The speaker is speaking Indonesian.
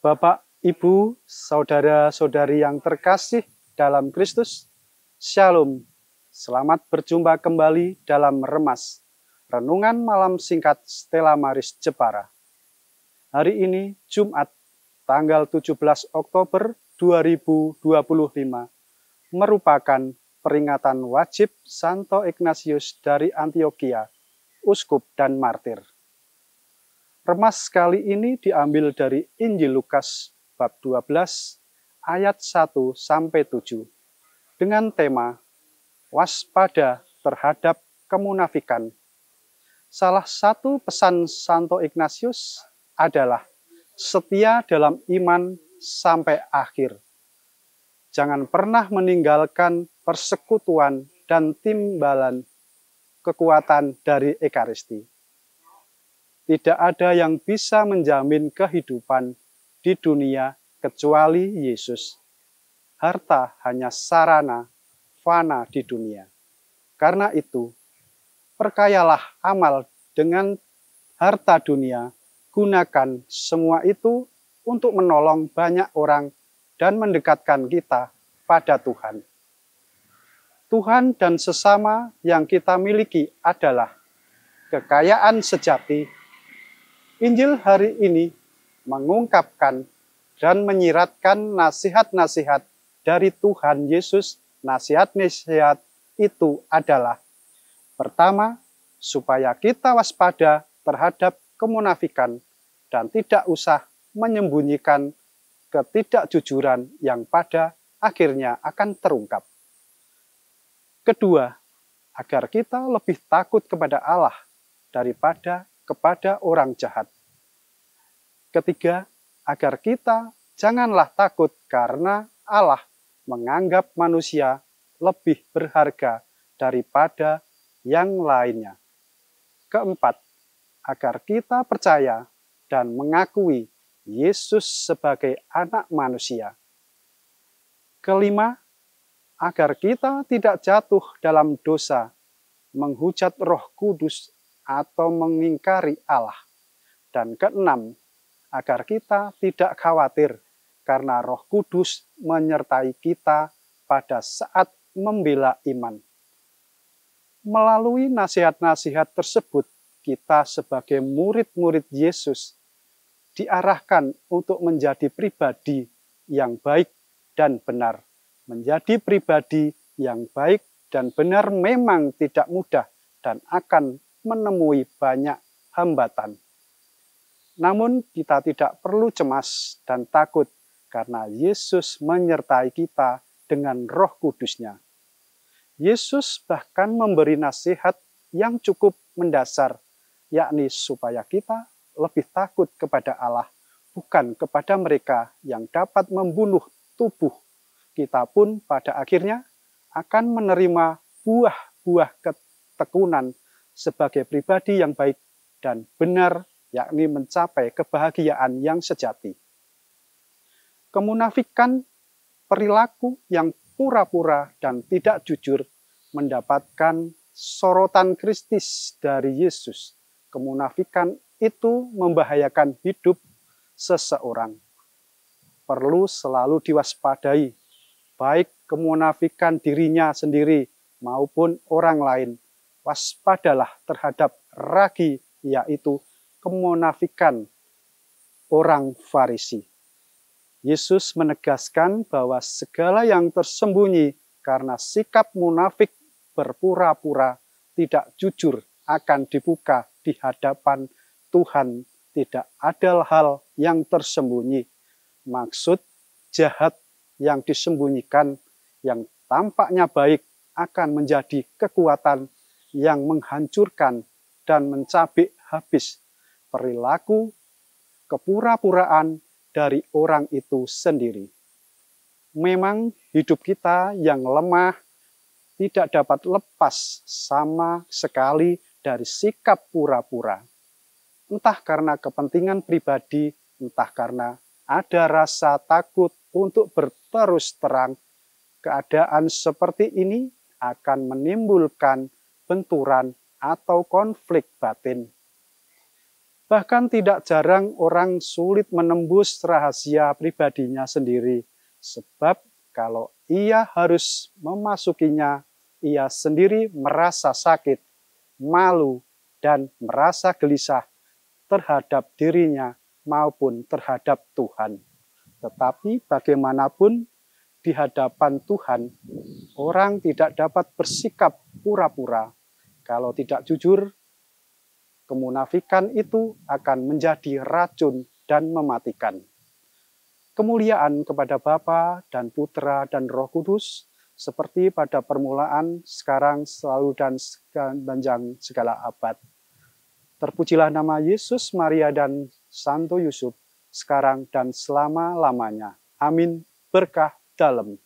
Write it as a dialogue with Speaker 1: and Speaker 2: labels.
Speaker 1: Bapak, Ibu, saudara-saudari yang terkasih dalam Kristus, Shalom. Selamat berjumpa kembali dalam Remas, Renungan Malam Singkat Stella Maris Jepara. Hari ini, Jumat, tanggal 17 Oktober 2025, merupakan peringatan wajib Santo Ignatius dari Antioquia, uskup dan martir. Remas kali ini diambil dari Injil Lukas bab 12 ayat 1-7 dengan tema waspada terhadap kemunafikan. Salah satu pesan Santo Ignatius adalah setia dalam iman sampai akhir. Jangan pernah meninggalkan persekutuan dan timbalan kekuatan dari Ekaristi. Tidak ada yang bisa menjamin kehidupan di dunia kecuali Yesus. Harta hanya sarana fana di dunia. Karena itu, perkayalah amal dengan harta dunia, gunakan semua itu untuk menolong banyak orang dan mendekatkan kita pada Tuhan. Tuhan dan sesama yang kita miliki adalah kekayaan sejati. Injil hari ini mengungkapkan dan menyiratkan nasihat-nasihat dari Tuhan Yesus. Nasihat-nasihat itu adalah: pertama, supaya kita waspada terhadap kemunafikan dan tidak usah menyembunyikan ketidakjujuran yang pada akhirnya akan terungkap. Kedua, agar kita lebih takut kepada Allah daripada kepada orang jahat. Ketiga, agar kita janganlah takut karena Allah menganggap manusia lebih berharga daripada yang lainnya. Keempat, agar kita percaya dan mengakui Yesus sebagai anak manusia. Kelima, agar kita tidak jatuh dalam dosa, menghujat Roh Kudus atau mengingkari Allah. Dan keenam, agar kita tidak khawatir karena Roh Kudus menyertai kita pada saat membela iman. Melalui nasihat-nasihat tersebut, kita sebagai murid-murid Yesus diarahkan untuk menjadi pribadi yang baik dan benar. Menjadi pribadi yang baik dan benar memang tidak mudah dan akan menemui banyak hambatan. Namun kita tidak perlu cemas dan takut karena Yesus menyertai kita dengan Roh Kudus-Nya. Yesus bahkan memberi nasihat yang cukup mendasar, yakni supaya kita lebih takut kepada Allah, bukan kepada mereka yang dapat membunuh tubuh. Kita pun pada akhirnya akan menerima buah-buah ketekunan sebagai pribadi yang baik dan benar, yakni mencapai kebahagiaan yang sejati. Kemunafikan, perilaku yang pura-pura dan tidak jujur, mendapatkan sorotan Kristus dari Yesus. Kemunafikan itu membahayakan hidup seseorang. Perlu selalu diwaspadai, baik kemunafikan dirinya sendiri maupun orang lain. Waspadalah terhadap ragi, yaitu kemunafikan orang Farisi. Yesus menegaskan bahwa segala yang tersembunyi karena sikap munafik berpura-pura tidak jujur akan dibuka di hadapan Tuhan. Tidak ada hal yang tersembunyi. Maksud jahat yang disembunyikan, yang tampaknya baik, akan menjadi kekuatan yang menghancurkan dan mencabik habis perilaku kepura-puraan dari orang itu sendiri. Memang hidup kita yang lemah tidak dapat lepas sama sekali dari sikap pura-pura. Entah karena kepentingan pribadi, entah karena ada rasa takut untuk berterus terang. Keadaan seperti ini akan menimbulkan benturan atau konflik batin. Bahkan tidak jarang orang sulit menembus rahasia pribadinya sendiri, sebab kalau ia harus memasukinya, ia sendiri merasa sakit, malu, dan merasa gelisah terhadap dirinya maupun terhadap Tuhan. Tetapi bagaimanapun di hadapan Tuhan, orang tidak dapat bersikap pura-pura. Kalau tidak jujur, kemunafikan itu akan menjadi racun dan mematikan. Kemuliaan kepada Bapa dan Putra dan Roh Kudus, seperti pada permulaan, sekarang, selalu, dan sepanjang segala abad. Terpujilah nama Yesus, Maria, dan Santo Yusuf, sekarang dan selama-lamanya. Amin. Berkah dalam.